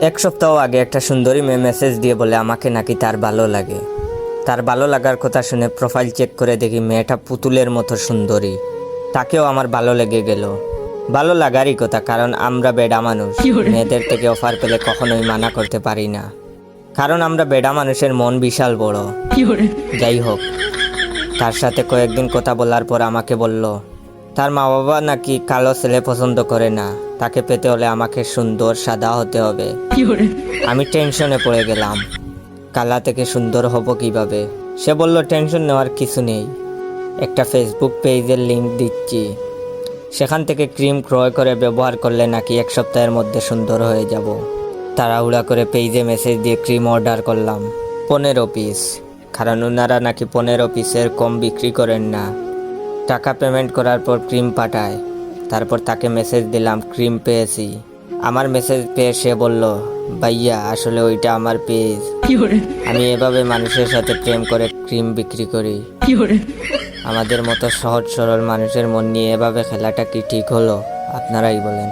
এক সপ্তাহ আগে একটা সুন্দরী মেয়ে মেসেজ দিয়ে বলে আমাকে নাকি তার ভালো লাগে। তার ভালো লাগার কথা শুনে প্রোফাইল চেক করে দেখি মেয়েটা পুতুলের মতো সুন্দরী। তাকেও আমার ভালো লেগে গেল। ভালো লাগারই কথা, কারণ আমরা বেডা মানুষ। মেয়েদের থেকে অফার পেলে কখনোই মানা করতে পারি না, কারণ আমরা বেডা মানুষের মন বিশাল বড়। যাই হোক, তার সাথে কয়েকদিন কথা বলার পর আমাকে বলল তার মা বাবা নাকি কালো ছেলে পছন্দ করে না, তাকে পেতে হলে আমাকে সুন্দর সাদা হতে হবে। আমি টেনশনে পড়ে গেলাম, কালা থেকে সুন্দর হব কিভাবে? সে বলল টেনশন নেওয়ার কিছু নেই, একটা ফেসবুক পেজের লিংক দিচ্ছি, সেখান থেকে ক্রিম ক্রয় করে ব্যবহার করলে নাকি এক সপ্তাহের মধ্যে সুন্দর হয়ে যাব। তাড়াহুড়া করে পেজে মেসেজ দিয়ে ক্রিম অর্ডার করলাম 15 পিস, কারণ ওনারা নাকি 15 পিসের কম বিক্রি করেন না। টাকা পেমেন্ট করার পর ক্রিম পাঠায়, তারপর তাকে মেসেজ দিলাম ক্রিম পেয়েছি। আমার মেসেজ পেয়ে সে বলল ভাইয়া আসলে ওইটা আমার পেজ, আমি এভাবে মানুষের সাথে প্রেম করে ক্রিম বিক্রি করি। আমাদের মতো সহজ সরল মানুষের মন নিয়ে এভাবে খেলাটা কি ঠিক হলো? আপনারাই বলেন।